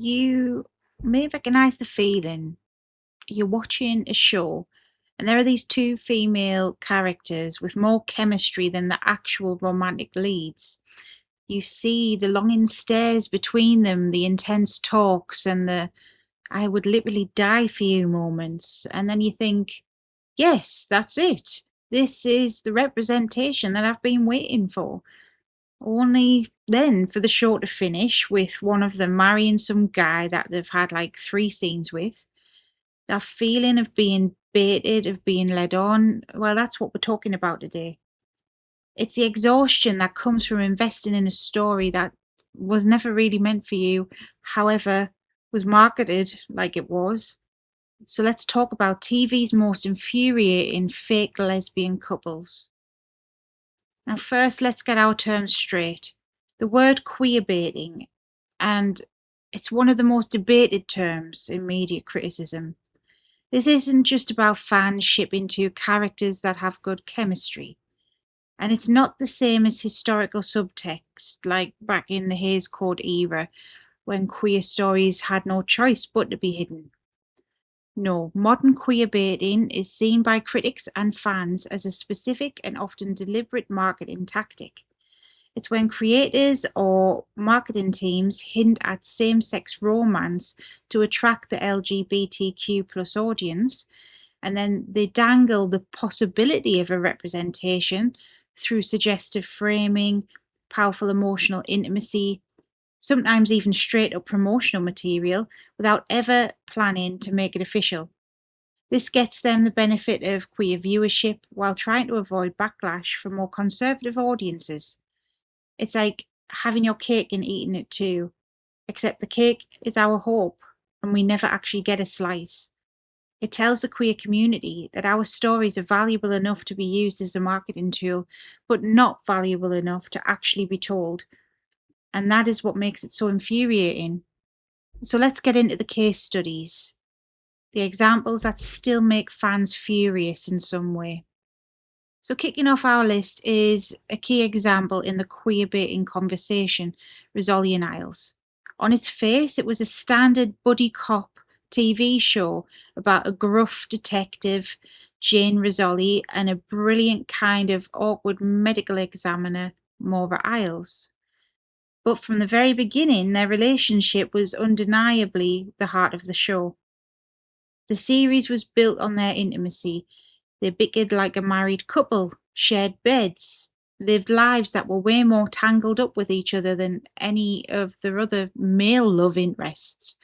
You may recognize the feeling. You're watching a show, and there are these two female characters with more chemistry than the actual romantic leads. You see the longing stares between them, the intense talks, and the I would literally die for you moments. And then you think, yes, that's it. This is the representation that I've been waiting for. Only then for the show to finish with one of them marrying some guy that they've had like 3 scenes with. That feeling of being baited, of being led on, well, that's what we're talking about today. It's the exhaustion that comes from investing in a story that was never really meant for you, however, was marketed like it was. So let's talk about TV's most infuriating fake lesbian couples. Now, first, let's get our terms straight. The word queerbaiting, and it's one of the most debated terms in media criticism. This isn't just about fans shipping to characters that have good chemistry. And it's not the same as historical subtext, like back in the Hays Code era, when queer stories had no choice but to be hidden. No, modern queerbaiting is seen by critics and fans as a specific and often deliberate marketing tactic. It's when creators or marketing teams hint at same-sex romance to attract the LGBTQ plus audience, and then they dangle the possibility of a representation through suggestive framing, powerful emotional intimacy, sometimes even straight up promotional material without ever planning to make it official. This gets them the benefit of queer viewership while trying to avoid backlash from more conservative audiences. It's like having your cake and eating it too, except the cake is our hope and we never actually get a slice. It tells the queer community that our stories are valuable enough to be used as a marketing tool, but not valuable enough to actually be told. And that is what makes it so infuriating. So let's get into the case studies, the examples that still make fans furious in some way. So kicking off our list is a key example in the queerbaiting conversation, Rizzoli and Isles. On its face, it was a standard buddy cop TV show about a gruff detective, Jane Rizzoli, and a brilliant kind of awkward medical examiner, Maura Isles. But from the very beginning, their relationship was undeniably the heart of the show. The series was built on their intimacy. They bickered like a married couple, shared beds, lived lives that were way more tangled up with each other than any of their other male love interests.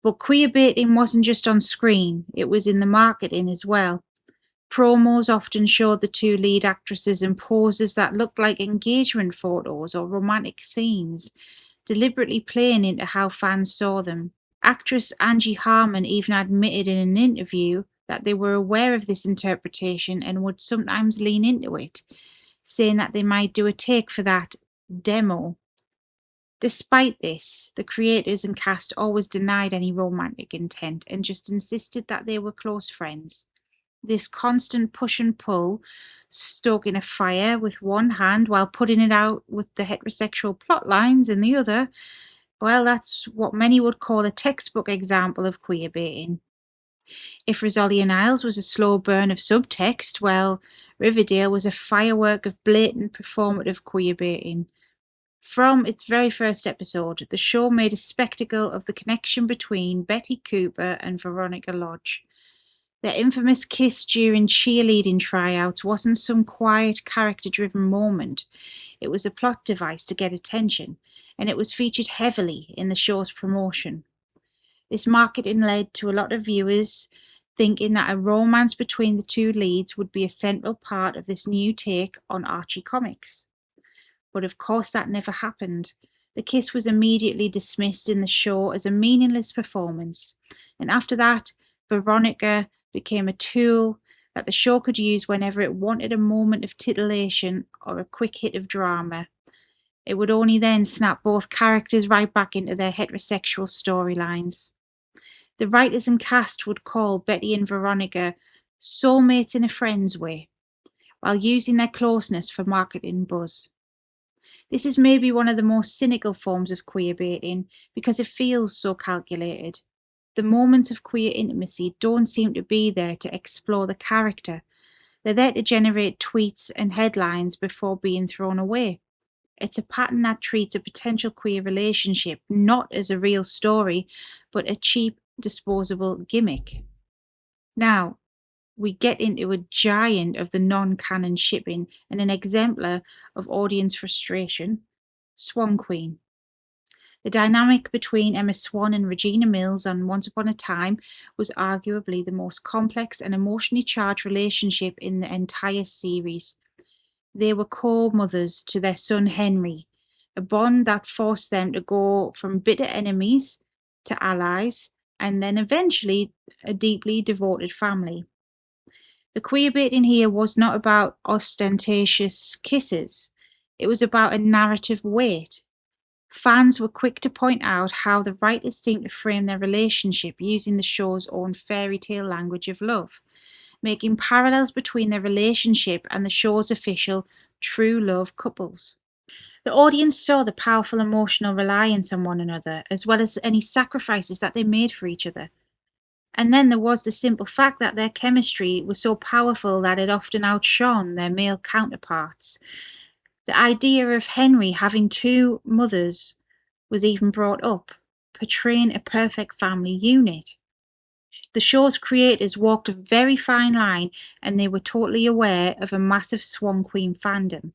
But queerbaiting wasn't just on screen, it was in the marketing as well. Promos often showed the two lead actresses in poses that looked like engagement photos or romantic scenes, deliberately playing into how fans saw them. Actress Angie Harmon even admitted in an interview that they were aware of this interpretation and would sometimes lean into it, saying that they might do a take for that demo. Despite this, the creators and cast always denied any romantic intent and just insisted that they were close friends. This constant push and pull, stoking a fire with one hand while putting it out with the heterosexual plot lines in the other, well, that's what many would call a textbook example of queerbaiting. If Rizzoli and Isles was a slow burn of subtext, well, Riverdale was a firework of blatant performative queerbaiting. From its very first episode, the show made a spectacle of the connection between Betty Cooper and Veronica Lodge. Their infamous kiss during cheerleading tryouts wasn't some quiet, character-driven moment. It was a plot device to get attention, and it was featured heavily in the show's promotion. This marketing led to a lot of viewers thinking that a romance between the two leads would be a central part of this new take on Archie comics. But of course that never happened. The kiss was immediately dismissed in the show as a meaningless performance, and after that, Veronica became a tool that the show could use whenever it wanted a moment of titillation or a quick hit of drama. It would only then snap both characters right back into their heterosexual storylines. The writers and cast would call Betty and Veronica soulmates in a friend's way, while using their closeness for marketing buzz. This is maybe one of the most cynical forms of queerbaiting because it feels so calculated. The moments of queer intimacy don't seem to be there to explore the character. They're there to generate tweets and headlines before being thrown away. It's a pattern that treats a potential queer relationship not as a real story, but a cheap, disposable gimmick. Now, we get into a giant of the non-canon shipping and an exemplar of audience frustration, Swan Queen. The dynamic between Emma Swan and Regina Mills on Once Upon a Time was arguably the most complex and emotionally charged relationship in the entire series. They were co-mothers to their son Henry, a bond that forced them to go from bitter enemies to allies, and then eventually a deeply devoted family. The queerbaiting here was not about ostentatious kisses, it was about a narrative weight. Fans were quick to point out how the writers seemed to frame their relationship using the show's own fairy tale language of love, making parallels between their relationship and the show's official true love couples. The audience saw the powerful emotional reliance on one another, as well as any sacrifices that they made for each other. And then there was the simple fact that their chemistry was so powerful that it often outshone their male counterparts. The idea of Henry having two mothers was even brought up, portraying a perfect family unit. The show's creators walked a very fine line, and they were totally aware of a massive Swan Queen fandom.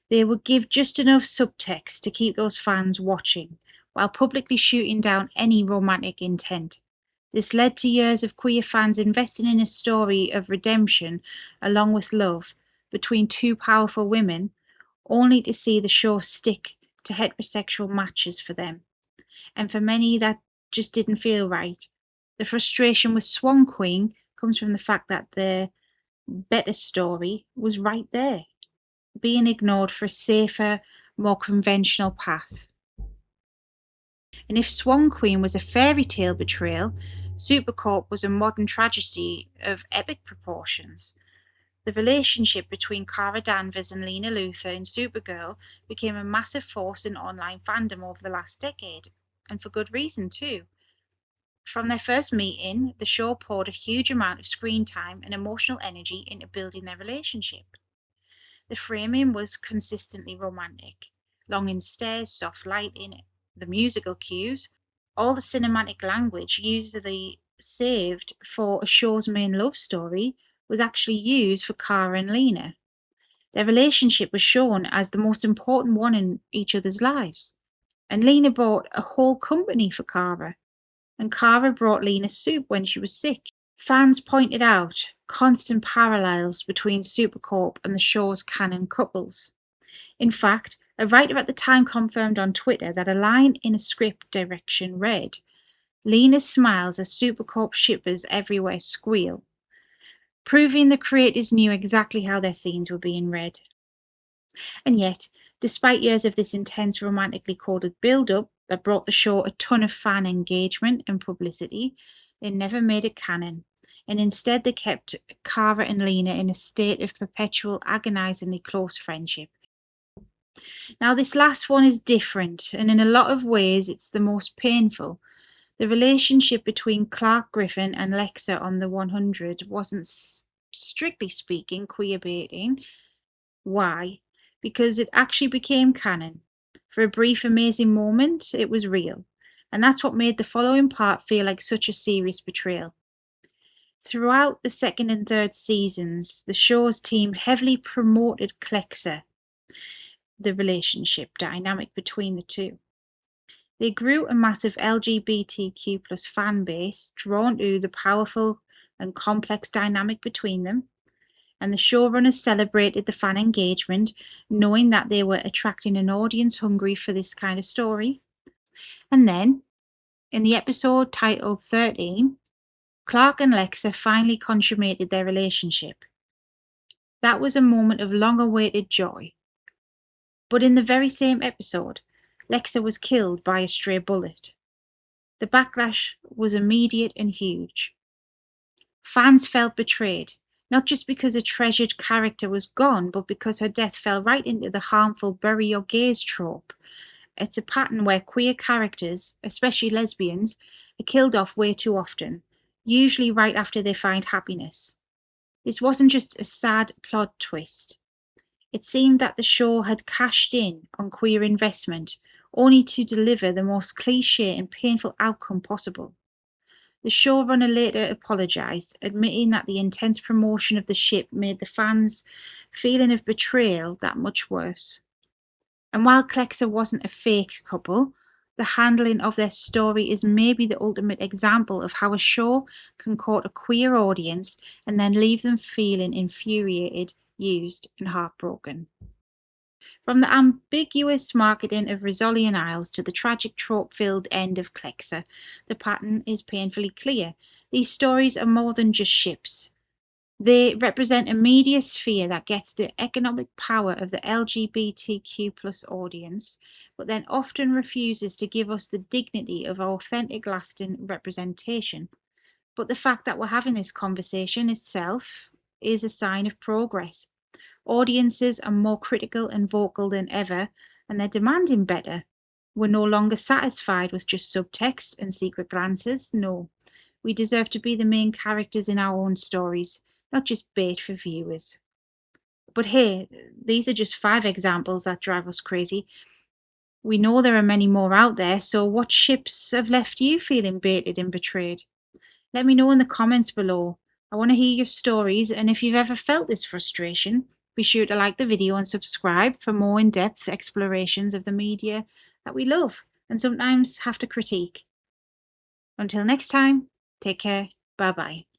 They would give just enough subtext to keep those fans watching, while publicly shooting down any romantic intent. This led to years of queer fans investing in a story of redemption, along with love, between two powerful women, only to see the show stick to heterosexual matches for them. And for many, that just didn't feel right. The frustration with Swan Queen comes from the fact that the better story was right there, being ignored for a safer, more conventional path. And if Swan Queen was a fairy tale betrayal, Supercorp was a modern tragedy of epic proportions. The relationship between Cara Danvers and Lena Luthor in Supergirl became a massive force in online fandom over the last decade, and for good reason too. From their first meeting, the show poured a huge amount of screen time and emotional energy into building their relationship. The framing was consistently romantic. Longing stares, soft lighting, the musical cues, all the cinematic language usually saved for a show's main love story was actually used for Cara and Lena. Their relationship was shown as the most important one in each other's lives. And Lena bought a whole company for Cara, and Cara brought Lena soup when she was sick. Fans pointed out constant parallels between Supercorp and the show's canon couples. In fact, a writer at the time confirmed on Twitter that a line in a script direction read, "Lena smiles as Supercorp shippers everywhere squeal," proving the creators knew exactly how their scenes were being read. And yet, despite years of this intense romantically coded build-up that brought the show a ton of fan engagement and publicity, they never made it canon, and instead they kept Cara and Lena in a state of perpetual agonizingly close friendship. Now this last one is different, and in a lot of ways it's the most painful. The relationship between Clark Griffin and Lexa on the 100 wasn't, strictly speaking, queerbaiting. Why? Because it actually became canon. For a brief amazing moment, it was real. And that's what made the following part feel like such a serious betrayal. Throughout the second and third seasons, the show's team heavily promoted Clexa, the relationship dynamic between the two. They grew a massive LGBTQ plus fan base drawn to the powerful and complex dynamic between them, and the showrunners celebrated the fan engagement, knowing that they were attracting an audience hungry for this kind of story. And then, in the episode titled 13, Clark and Lexa finally consummated their relationship. That was a moment of long-awaited joy. But in the very same episode, Lexa was killed by a stray bullet. The backlash was immediate and huge. Fans felt betrayed, not just because a treasured character was gone, but because her death fell right into the harmful bury your gays trope. It's a pattern where queer characters, especially lesbians, are killed off way too often, usually right after they find happiness. This wasn't just a sad plot twist. It seemed that the show had cashed in on queer investment, only to deliver the most cliche and painful outcome possible. The showrunner later apologised, admitting that the intense promotion of the ship made the fans' feeling of betrayal that much worse. And while Clexa wasn't a fake couple, the handling of their story is maybe the ultimate example of how a show can court a queer audience and then leave them feeling infuriated, used, and heartbroken. From the ambiguous marketing of Rizzoli and Isles to the tragic trope-filled end of Clexa, the pattern is painfully clear. These stories are more than just ships. They represent a media sphere that gets the economic power of the LGBTQ plus audience, but then often refuses to give us the dignity of authentic, lasting representation. But the fact that we're having this conversation itself is a sign of progress. Audiences are more critical and vocal than ever, and they're demanding better. We're no longer satisfied with just subtext and secret glances. No, we deserve to be the main characters in our own stories, not just bait for viewers. But hey, these are just 5 examples that drive us crazy. We know there are many more out there, so what ships have left you feeling baited and betrayed? Let me know in the comments below. I want to hear your stories, and if you've ever felt this frustration, be sure to like the video and subscribe for more in-depth explorations of the media that we love and sometimes have to critique. Until next time, take care. Bye bye.